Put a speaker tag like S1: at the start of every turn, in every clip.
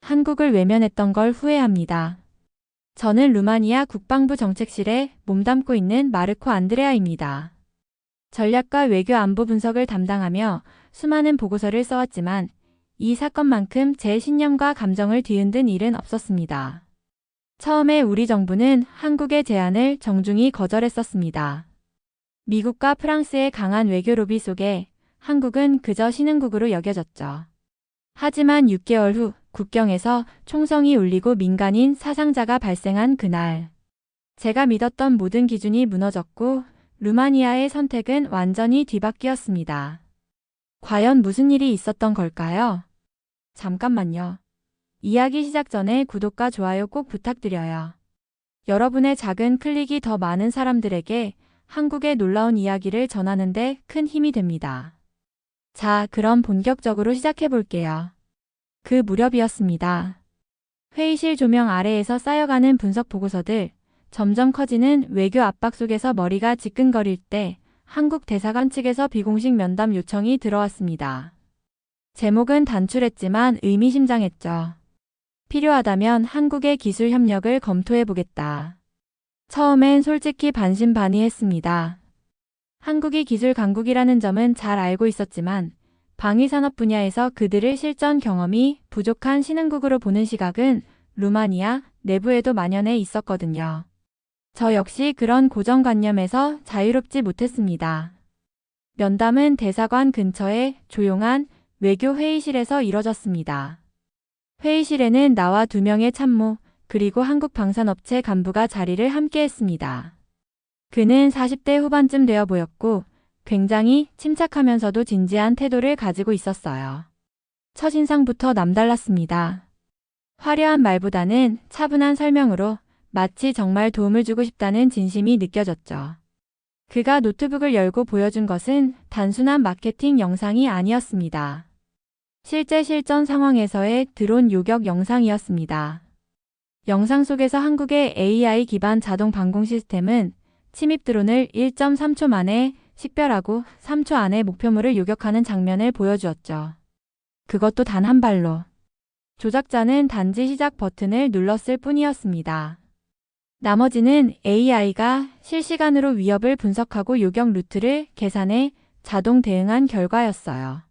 S1: 한국을 외면했던 걸 후회합니다. 저는 루마니아 국방부 정책실에 몸담고 있는 마르코 안드레아입니다. 전략과 외교 안보 분석을 담당하며 수많은 보고서를 써왔지만 이 사건만큼 제 신념과 감정을 뒤흔든 일은 없었습니다. 처음에 우리 정부는 한국의 제안을 정중히 거절했었습니다. 미국과 프랑스의 강한 외교 로비 속에 한국은 그저 신흥국으로 여겨졌죠. 하지만 6개월 후 국경에서 총성이 울리고 민간인 사상자가 발생한 그날, 제가 믿었던 모든 기준이 무너졌고 루마니아의 선택은 완전히 뒤바뀌었습니다. 과연 무슨 일이 있었던 걸까요? 잠깐만요. 이야기 시작 전에 구독과 좋아요 꼭 부탁드려요. 여러분의 작은 클릭이 더 많은 사람들에게 한국의 놀라운 이야기를 전하는 데 큰 힘이 됩니다. 자, 그럼 본격적으로 시작해 볼게요. 그 무렵이었습니다. 회의실 조명 아래에서 쌓여가는 분석 보고서들, 점점 커지는 외교 압박 속에서 머리가 지끈거릴 때 한국 대사관 측에서 비공식 면담 요청이 들어왔습니다. 제목은 단출했지만 의미심장했죠. 필요하다면 한국의 기술 협력을 검토해보겠다. 처음엔 솔직히 반신반의했습니다. 한국이 기술 강국이라는 점은 잘 알고 있었지만 방위산업 분야에서 그들의 실전 경험이 부족한 신흥국으로 보는 시각은 루마니아 내부에도 만연해 있었거든요. 저 역시 그런 고정관념에서 자유롭지 못했습니다. 면담은 대사관 근처의 조용한 외교 회의실에서 이뤄졌습니다. 회의실에는 나와 2명의 참모, 그리고 한국 방산업체 간부가 자리를 함께 했습니다. 그는 40대 후반쯤 되어 보였고 굉장히 침착하면서도 진지한 태도를 가지고 있었어요. 첫인상부터 남달랐습니다. 화려한 말보다는 차분한 설명으로 마치 정말 도움을 주고 싶다는 진심이 느껴졌죠. 그가 노트북을 열고 보여준 것은 단순한 마케팅 영상이 아니었습니다. 실제 실전 상황에서의 드론 요격 영상이었습니다. 영상 속에서 한국의 AI 기반 자동 방공 시스템은 침입 드론을 1.3초 만에 식별하고 3초 안에 목표물을 요격하는 장면을 보여주었죠. 그것도 단 한 발로. 조작자는 단지 시작 버튼을 눌렀을 뿐이었습니다. 나머지는 AI가 실시간으로 위협을 분석하고 요격 루트를 계산해 자동 대응한 결과였어요.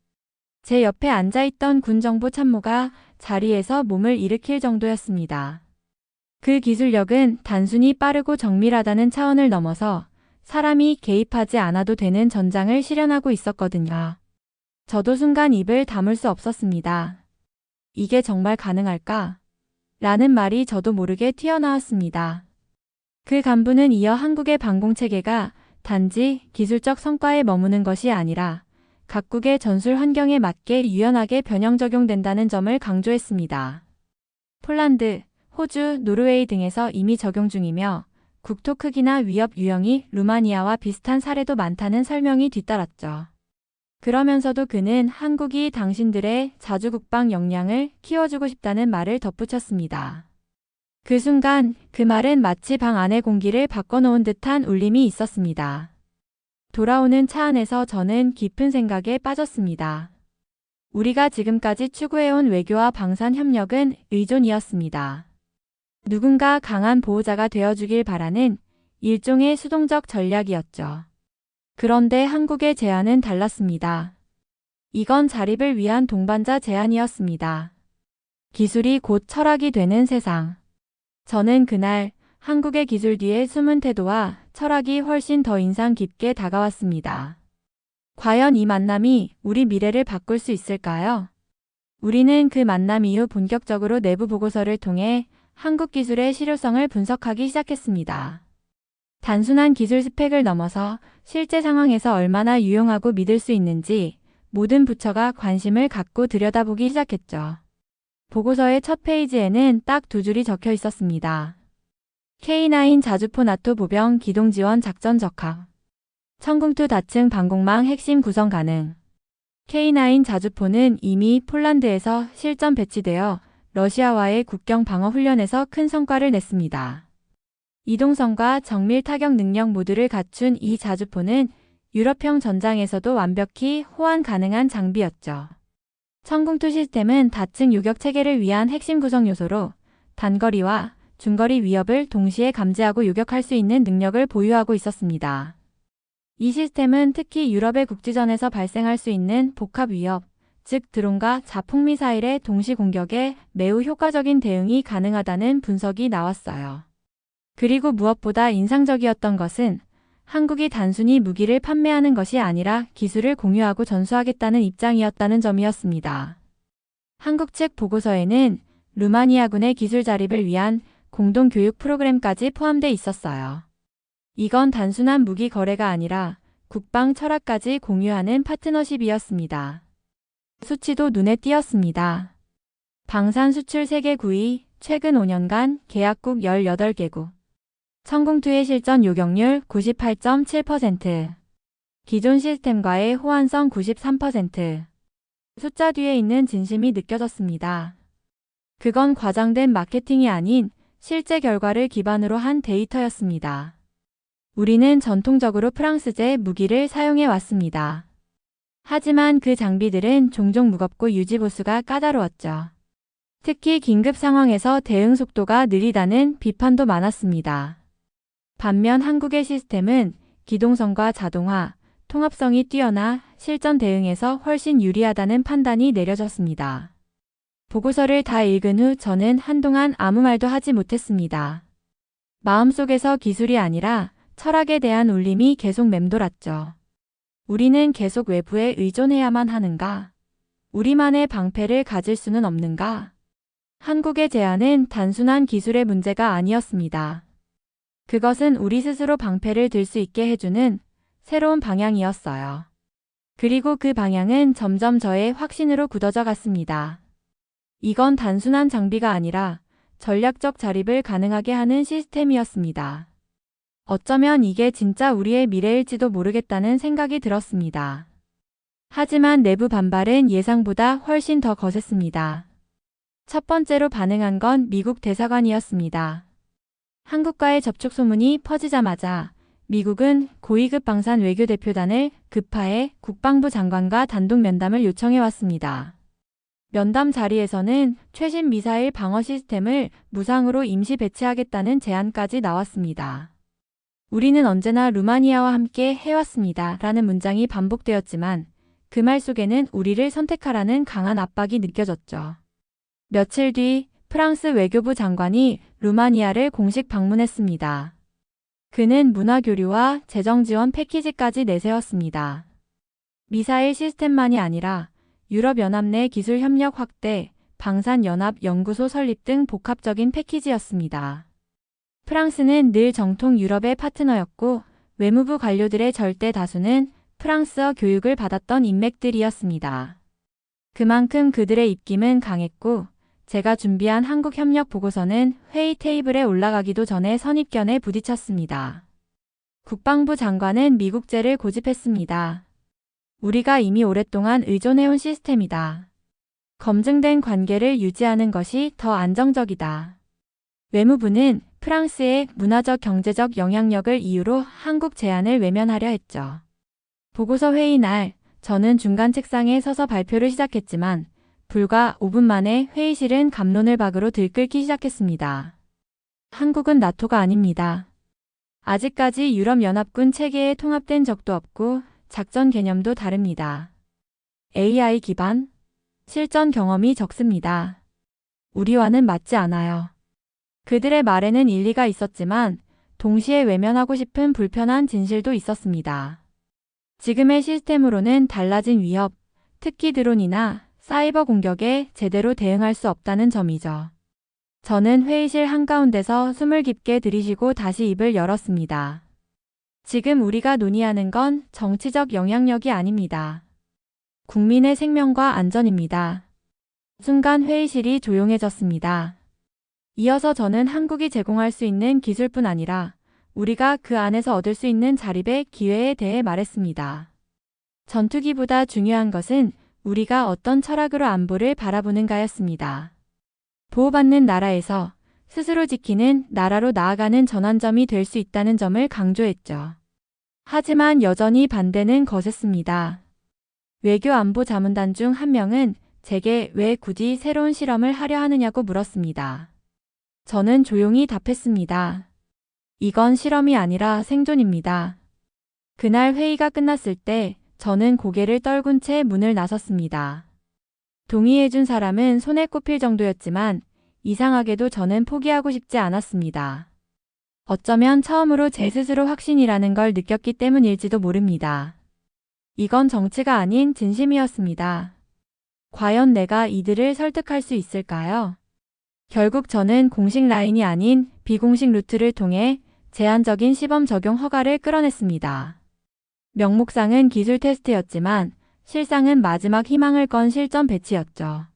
S1: 제 옆에 앉아있던 군정보 참모가 자리에서 몸을 일으킬 정도였습니다. 그 기술력은 단순히 빠르고 정밀하다는 차원을 넘어서 사람이 개입하지 않아도 되는 전장을 실현하고 있었거든요. 저도 순간 입을 다물 수 없었습니다. 이게 정말 가능할까? 라는 말이 저도 모르게 튀어나왔습니다. 그 간부는 이어 한국의 방공체계가 단지 기술적 성과에 머무는 것이 아니라 각국의 전술 환경에 맞게 유연하게 변형 적용된다는 점을 강조했습니다. 폴란드, 호주, 노르웨이 등에서 이미 적용 중이며 국토 크기나 위협 유형이 루마니아와 비슷한 사례도 많다는 설명이 뒤따랐죠. 그러면서도 그는 한국이 당신들의 자주국방 역량을 키워주고 싶다는 말을 덧붙였습니다. 그 순간 그 말은 마치 방 안의 공기를 바꿔놓은 듯한 울림이 있었습니다. 돌아오는 차 안에서 저는 깊은 생각에 빠졌습니다. 우리가 지금까지 추구해온 외교와 방산 협력은 의존이었습니다. 누군가 강한 보호자가 되어주길 바라는 일종의 수동적 전략이었죠. 그런데 한국의 제안은 달랐습니다. 이건 자립을 위한 동반자 제안이었습니다. 기술이 곧 철학이 되는 세상. 저는 그날 한국의 기술 뒤에 숨은 태도와 철학이 훨씬 더 인상 깊게 다가왔습니다. 과연 이 만남이 우리 미래를 바꿀 수 있을까요? 우리는 그 만남 이후 본격적으로 내부 보고서를 통해 한국 기술의 실효성을 분석하기 시작했습니다. 단순한 기술 스펙을 넘어서 실제 상황에서 얼마나 유용하고 믿을 수 있는지 모든 부처가 관심을 갖고 들여다보기 시작했죠. 보고서의 첫 페이지에는 딱 2줄이 적혀 있었습니다. K9 자주포 나토 보병 기동 지원 작전 적합. 천궁투 다층 방공망 핵심 구성 가능. K9 자주포는 이미 폴란드에서 실전 배치되어 러시아와의 국경 방어 훈련에서 큰 성과를 냈습니다. 이동성과 정밀 타격 능력 모두를 갖춘 이 자주포는 유럽형 전장에서도 완벽히 호환 가능한 장비였죠. 천궁2 시스템은 다층 요격 체계를 위한 핵심 구성 요소로 단거리와 중거리 위협을 동시에 감지하고 요격할 수 있는 능력을 보유하고 있었습니다. 이 시스템은 특히 유럽의 국지전에서 발생할 수 있는 복합 위협, 즉 드론과 자폭 미사일의 동시 공격에 매우 효과적인 대응이 가능하다는 분석이 나왔어요. 그리고 무엇보다 인상적이었던 것은 한국이 단순히 무기를 판매하는 것이 아니라 기술을 공유하고 전수하겠다는 입장이었다는 점이었습니다. 한국 측 보고서에는 루마니아군의 기술 자립을 위한 공동 교육 프로그램까지 포함돼 있었어요. 이건 단순한 무기 거래가 아니라 국방 철학까지 공유하는 파트너십이었습니다. 수치도 눈에 띄었습니다. 방산 수출 세계 9위, 최근 5년간 계약국 18개국. 천궁2의 실전 요격률 98.7%. 기존 시스템과의 호환성 93%. 숫자 뒤에 있는 진심이 느껴졌습니다. 그건 과장된 마케팅이 아닌 실제 결과를 기반으로 한 데이터였습니다. 우리는 전통적으로 프랑스제 무기를 사용해 왔습니다. 하지만 그 장비들은 종종 무겁고 유지보수가 까다로웠죠. 특히 긴급 상황에서 대응 속도가 느리다는 비판도 많았습니다. 반면 한국의 시스템은 기동성과 자동화, 통합성이 뛰어나 실전 대응에서 훨씬 유리하다는 판단이 내려졌습니다. 보고서를 다 읽은 후 저는 한동안 아무 말도 하지 못했습니다. 마음속에서 기술이 아니라 철학에 대한 울림이 계속 맴돌았죠. 우리는 계속 외부에 의존해야만 하는가? 우리만의 방패를 가질 수는 없는가? 한국의 제안은 단순한 기술의 문제가 아니었습니다. 그것은 우리 스스로 방패를 들 수 있게 해주는 새로운 방향이었어요. 그리고 그 방향은 점점 저의 확신으로 굳어져 갔습니다. 이건 단순한 장비가 아니라 전략적 자립을 가능하게 하는 시스템이었습니다. 어쩌면 이게 진짜 우리의 미래일지도 모르겠다는 생각이 들었습니다. 하지만 내부 반발은 예상보다 훨씬 더 거셌습니다. 첫 번째로 반응한 건 미국 대사관이었습니다. 한국과의 접촉 소문이 퍼지자마자 미국은 고위급 방산 외교대표단을 급파해 국방부 장관과 단독 면담을 요청해 왔습니다. 면담 자리에서는 최신 미사일 방어 시스템을 무상으로 임시 배치하겠다는 제안까지 나왔습니다. 우리는 언제나 루마니아와 함께 해왔습니다. 라는 문장이 반복되었지만 그 말 속에는 우리를 선택하라는 강한 압박이 느껴졌죠. 며칠 뒤 프랑스 외교부 장관이 루마니아를 공식 방문했습니다. 그는 문화교류와 재정지원 패키지까지 내세웠습니다. 미사일 시스템만이 아니라 유럽연합 내 기술 협력 확대, 방산연합 연구소 설립 등 복합적인 패키지였습니다. 프랑스는 늘 정통 유럽의 파트너였고 외무부 관료들의 절대 다수는 프랑스어 교육을 받았던 인맥들이었습니다. 그만큼 그들의 입김은 강했고 제가 준비한 한국 협력 보고서는 회의 테이블에 올라가기도 전에 선입견에 부딪혔습니다. 국방부 장관은 미국제를 고집했습니다. 우리가 이미 오랫동안 의존해온 시스템이다. 검증된 관계를 유지하는 것이 더 안정적이다. 외무부는 프랑스의 문화적 경제적 영향력을 이유로 한국 제안을 외면하려 했죠. 보고서 회의 날 저는 중간 책상에 서서 발표를 시작했지만 불과 5분 만에 회의실은 갑론을 박으로 들끓기 시작했습니다. 한국은 나토가 아닙니다. 아직까지 유럽연합군 체계에 통합된 적도 없고 작전 개념도 다릅니다. AI 기반? 실전 경험이 적습니다. 우리와는 맞지 않아요. 그들의 말에는 일리가 있었지만 동시에 외면하고 싶은 불편한 진실도 있었습니다. 지금의 시스템으로는 달라진 위협, 특히 드론이나 사이버 공격에 제대로 대응할 수 없다는 점이죠. 저는 회의실 한가운데서 숨을 깊게 들이쉬고 다시 입을 열었습니다. 지금 우리가 논의하는 건 정치적 영향력이 아닙니다. 국민의 생명과 안전입니다. 순간 회의실이 조용해졌습니다. 이어서 저는 한국이 제공할 수 있는 기술뿐 아니라 우리가 그 안에서 얻을 수 있는 자립의 기회에 대해 말했습니다. 전투기보다 중요한 것은 우리가 어떤 철학으로 안보를 바라보는가였습니다. 보호받는 나라에서 스스로 지키는 나라로 나아가는 전환점이 될 수 있다는 점을 강조했죠. 하지만 여전히 반대는 거셌습니다. 외교안보 자문단 중 한 명은 제게 왜 굳이 새로운 실험을 하려 하느냐고 물었습니다. 저는 조용히 답했습니다. 이건 실험이 아니라 생존입니다. 그날 회의가 끝났을 때 저는 고개를 떨군 채 문을 나섰습니다. 동의해준 사람은 손에 꼽힐 정도였지만 이상하게도 저는 포기하고 싶지 않았습니다. 어쩌면 처음으로 제 스스로 확신이라는 걸 느꼈기 때문일지도 모릅니다. 이건 정치가 아닌 진심이었습니다. 과연 내가 이들을 설득할 수 있을까요? 결국 저는 공식 라인이 아닌 비공식 루트를 통해 제한적인 시범 적용 허가를 끌어냈습니다. 명목상은 기술 테스트였지만 실상은 마지막 희망을 건 실전 배치였죠.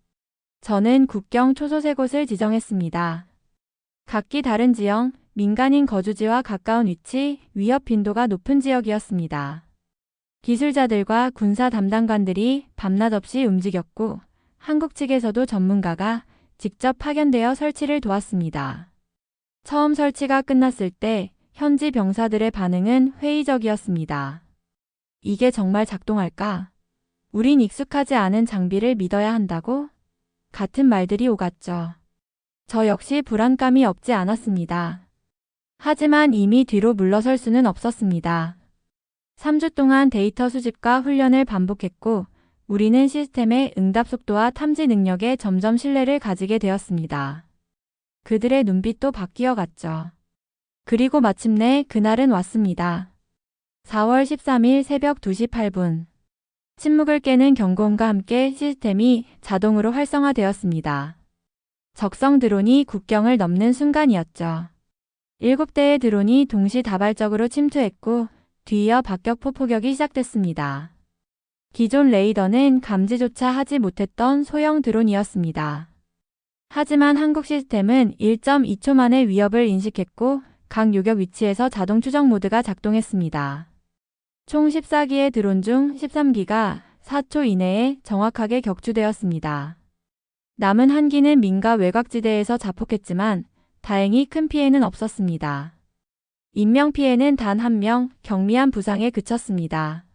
S1: 저는 국경 초소 3곳을 지정했습니다. 각기 다른 지형, 민간인 거주지와 가까운 위치, 위협 빈도가 높은 지역이었습니다. 기술자들과 군사 담당관들이 밤낮 없이 움직였고 한국 측에서도 전문가가 직접 파견되어 설치를 도왔습니다. 처음 설치가 끝났을 때 현지 병사들의 반응은 회의적이었습니다. 이게 정말 작동할까? 우린 익숙하지 않은 장비를 믿어야 한다고? 같은 말들이 오갔죠. 저 역시 불안감이 없지 않았습니다. 하지만 이미 뒤로 물러설 수는 없었습니다. 3주 동안 데이터 수집과 훈련을 반복했고 우리는 시스템의 응답 속도와 탐지 능력에 점점 신뢰를 가지게 되었습니다. 그들의 눈빛도 바뀌어 갔죠. 그리고 마침내 그날은 왔습니다. 4월 13일 새벽 2시 8분. 침묵을 깨는 경고음과 함께 시스템이 자동으로 활성화되었습니다. 적성 드론이 국경을 넘는 순간이었죠. 7대의 드론이 동시다발적으로 침투했고 뒤이어 박격포 포격이 시작됐습니다. 기존 레이더는 감지조차 하지 못했던 소형 드론이었습니다. 하지만 한국 시스템은 1.2초 만에 위협을 인식했고 각 요격 위치에서 자동 추적 모드가 작동했습니다. 총 14기의 드론 중 13기가 4초 이내에 정확하게 격추되었습니다. 남은 1기는 민가 외곽지대에서 자폭했지만 다행히 큰 피해는 없었습니다. 인명피해는 단 1명, 경미한 부상에 그쳤습니다.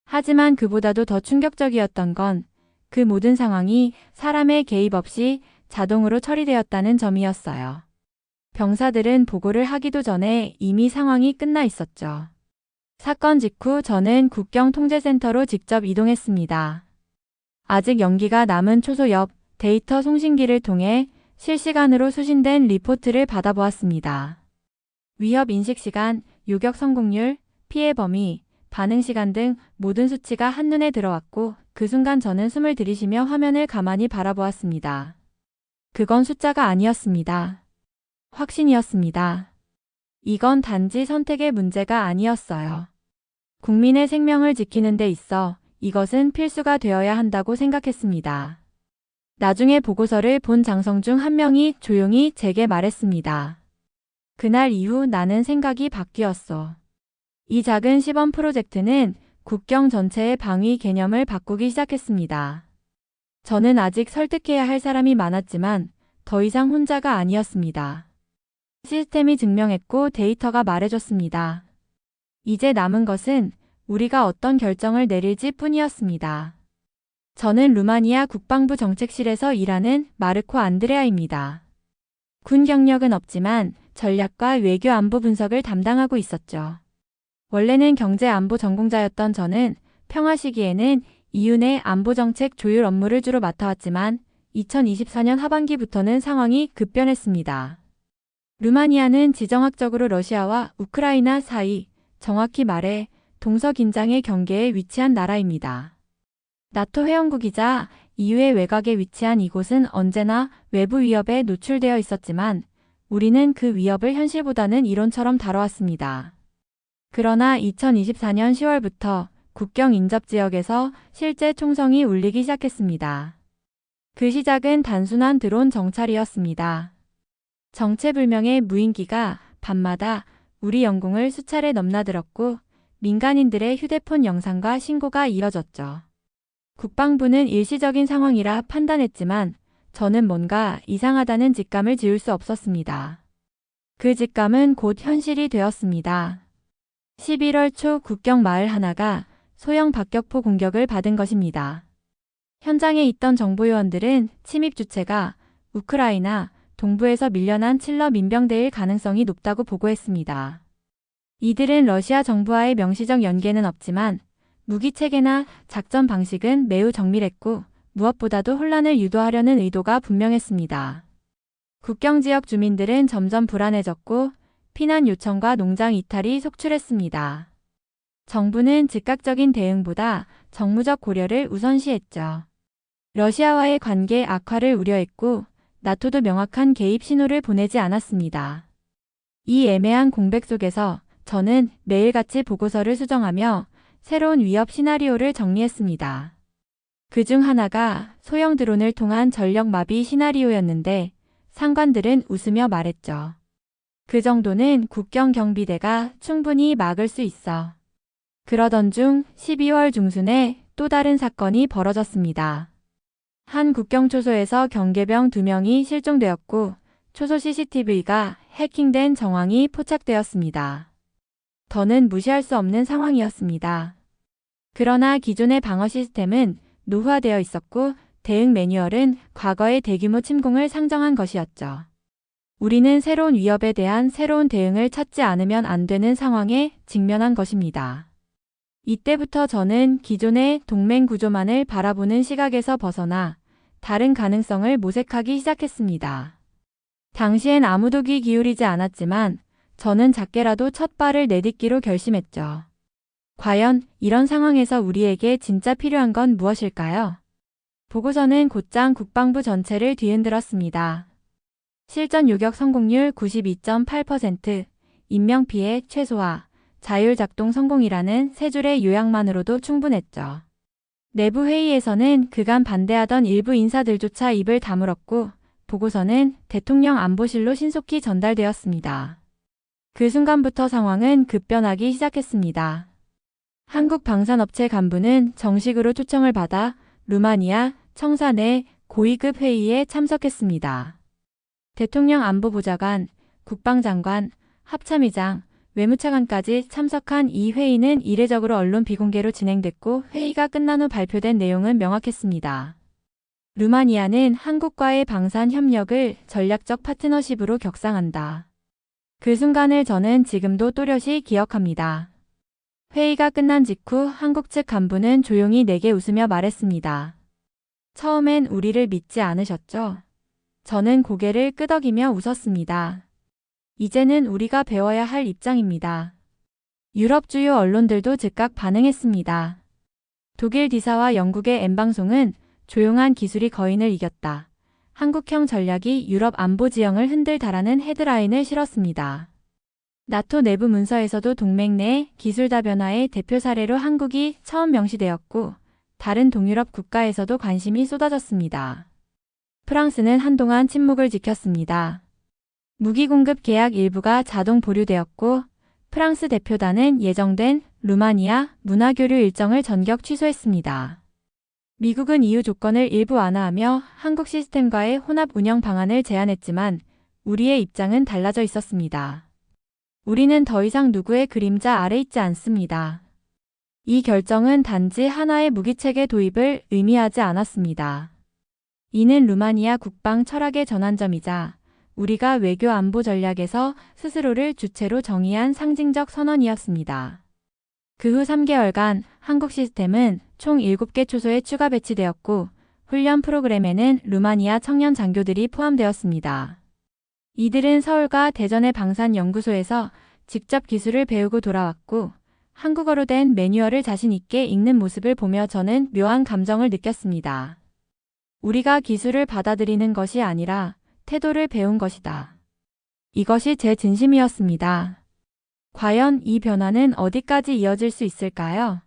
S1: 하지만 그보다도 더 충격적이었던 건 그 모든 상황이 사람의 개입 없이 자동으로 처리되었다는 점이었어요. 병사들은 보고를 하기도 전에 이미 상황이 끝나 있었죠. 사건 직후 저는 국경통제센터로 직접 이동했습니다. 아직 연기가 남은 초소 옆 데이터 송신기를 통해 실시간으로 수신된 리포트를 받아보았습니다. 위협 인식 시간, 요격 성공률, 피해 범위, 반응 시간 등 모든 수치가 한눈에 들어왔고 그 순간 저는 숨을 들이쉬며 화면을 가만히 바라보았습니다. 그건 숫자가 아니었습니다. 확신이었습니다. 이건 단지 선택의 문제가 아니었어요. 국민의 생명을 지키는 데 있어 이것은 필수가 되어야 한다고 생각했습니다. 나중에 보고서를 본 장성 중 한 명이 조용히 제게 말했습니다. 그날 이후 나는 생각이 바뀌었어. 이 작은 시범 프로젝트는 국경 전체의 방위 개념을 바꾸기 시작했습니다. 저는 아직 설득해야 할 사람이 많았지만 더 이상 혼자가 아니었습니다. 시스템이 증명했고 데이터가 말해줬습니다. 이제 남은 것은 우리가 어떤 결정을 내릴지 뿐이었습니다. 저는 루마니아 국방부 정책실에서 일하는 마르코 안드레아입니다. 군 경력은 없지만 전략과 외교 안보 분석을 담당하고 있었죠. 원래는 경제 안보 전공자였던 저는 평화 시기에는 EU 내 안보 정책 조율 업무를 주로 맡아왔지만 2024년 하반기부터는 상황이 급변했습니다. 루마니아는 지정학적으로 러시아와 우크라이나 사이, 정확히 말해 동서긴장의 경계에 위치한 나라입니다. 나토 회원국이자 EU의 외곽에 위치한 이곳은 언제나 외부 위협에 노출되어 있었지만 우리는 그 위협을 현실보다는 이론처럼 다뤄왔습니다. 그러나 2024년 10월부터 국경 인접 지역에서 실제 총성이 울리기 시작했습니다. 그 시작은 단순한 드론 정찰이었습니다. 정체불명의 무인기가 밤마다 우리 영공을 수차례 넘나들었고 민간인들의 휴대폰 영상과 신고가 이어졌죠. 국방부는 일시적인 상황이라 판단했지만 저는 뭔가 이상하다는 직감을 지울 수 없었습니다. 그 직감은 곧 현실이 되었습니다. 11월 초 국경 마을 하나가 소형 박격포 공격을 받은 것입니다. 현장에 있던 정보요원들은 침입 주체가 우크라이나 동부에서 밀려난 칠러 민병대일 가능성이 높다고 보고했습니다. 이들은 러시아 정부와의 명시적 연계는 없지만 무기 체계나 작전 방식은 매우 정밀했고 무엇보다도 혼란을 유도하려는 의도가 분명했습니다. 국경 지역 주민들은 점점 불안해졌고 피난 요청과 농장 이탈이 속출했습니다. 정부는 즉각적인 대응보다 정무적 고려를 우선시했죠. 러시아와의 관계 악화를 우려했고 나토도 명확한 개입 신호를 보내지 않았습니다. 이 애매한 공백 속에서 저는 매일같이 보고서를 수정하며 새로운 위협 시나리오를 정리했습니다. 그중 하나가 소형 드론을 통한 전력 마비 시나리오였는데 상관들은 웃으며 말했죠. 그 정도는 국경 경비대가 충분히 막을 수 있어. 그러던 중 12월 중순에 또 다른 사건이 벌어졌습니다. 한 국경 초소에서 경계병 2명이 실종되었고 초소 CCTV가 해킹된 정황이 포착되었습니다. 더는 무시할 수 없는 상황이었습니다. 그러나 기존의 방어 시스템은 노후화되어 있었고 대응 매뉴얼은 과거의 대규모 침공을 상정한 것이었죠. 우리는 새로운 위협에 대한 새로운 대응을 찾지 않으면 안 되는 상황에 직면한 것입니다. 이때부터 저는 기존의 동맹 구조만을 바라보는 시각에서 벗어나 다른 가능성을 모색하기 시작했습니다. 당시엔 아무도 귀 기울이지 않았지만 저는 작게라도 첫 발을 내딛기로 결심했죠. 과연 이런 상황에서 우리에게 진짜 필요한 건 무엇일까요? 보고서는 곧장 국방부 전체를 뒤흔들었습니다. 실전 요격 성공률 92.8%, 인명피해 최소화, 자율 작동 성공이라는 세 줄의 요약만으로도 충분했죠. 내부 회의에서는 그간 반대하던 일부 인사들조차 입을 다물었고 보고서는 대통령 안보실로 신속히 전달되었습니다. 그 순간부터 상황은 급변하기 시작했습니다. 한국 방산업체 간부는 정식으로 초청을 받아 루마니아 청사 내 고위급 회의에 참석했습니다. 대통령 안보보좌관, 국방장관, 합참의장, 외무차관까지 참석한 이 회의는 이례적으로 언론 비공개로 진행됐고 회의가 끝난 후 발표된 내용은 명확했습니다. 루마니아는 한국과의 방산 협력을 전략적 파트너십으로 격상한다. 그 순간을 저는 지금도 또렷이 기억합니다. 회의가 끝난 직후 한국 측 간부는 조용히 내게 웃으며 말했습니다. 처음엔 우리를 믿지 않으셨죠? 저는 고개를 끄덕이며 웃었습니다. 이제는 우리가 배워야 할 입장입니다. 유럽 주요 언론들도 즉각 반응했습니다. 독일 디사와 영국의 N방송은 조용한 기술이 거인을 이겼다. 한국형 전략이 유럽 안보 지형을 흔들다라는 헤드라인을 실었습니다. 나토 내부 문서에서도 동맹 내 기술 다변화의 대표 사례로 한국이 처음 명시되었고 다른 동유럽 국가에서도 관심이 쏟아졌습니다. 프랑스는 한동안 침묵을 지켰습니다. 무기 공급 계약 일부가 자동 보류되었고 프랑스 대표단은 예정된 루마니아 문화교류 일정을 전격 취소했습니다. 미국은 이유 조건을 일부 완화하며 한국 시스템과의 혼합 운영 방안을 제안했지만 우리의 입장은 달라져 있었습니다. 우리는 더 이상 누구의 그림자 아래 있지 않습니다. 이 결정은 단지 하나의 무기체계 도입을 의미하지 않았습니다. 이는 루마니아 국방 철학의 전환점이자 우리가 외교 안보 전략에서 스스로를 주체로 정의한 상징적 선언이었습니다. 그 후 3개월간 한국 시스템은 총 7개 초소에 추가 배치되었고 훈련 프로그램에는 루마니아 청년 장교들이 포함되었습니다. 이들은 서울과 대전의 방산연구소에서 직접 기술을 배우고 돌아왔고 한국어로 된 매뉴얼을 자신 있게 읽는 모습을 보며 저는 묘한 감정을 느꼈습니다. 우리가 기술을 받아들이는 것이 아니라 태도를 배운 것이다. 이것이 제 진심이었습니다. 과연 이 변화는 어디까지 이어질 수 있을까요?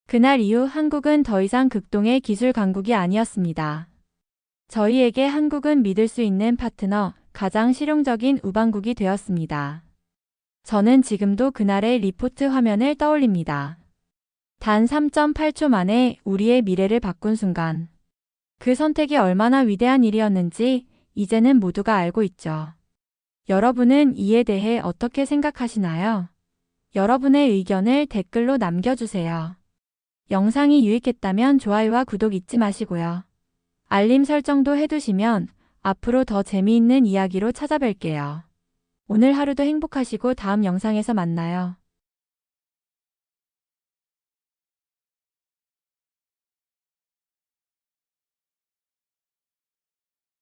S1: 그날 이후 한국은 더 이상 극동의 기술 강국이 아니었습니다. 저희에게 한국은 믿을 수 있는 파트너, 가장 실용적인 우방국이 되었습니다. 저는 지금도 그날의 리포트 화면을 떠올립니다. 단 3.8초 만에 우리의 미래를 바꾼 순간. 그 선택이 얼마나 위대한 일이었는지 이제는 모두가 알고 있죠. 여러분은 이에 대해 어떻게 생각하시나요? 여러분의 의견을 댓글로 남겨주세요. 영상이 유익했다면 좋아요와 구독 잊지 마시고요. 알림 설정도 해두시면 앞으로 더 재미있는 이야기로 찾아뵐게요. 오늘 하루도 행복하시고 다음 영상에서 만나요.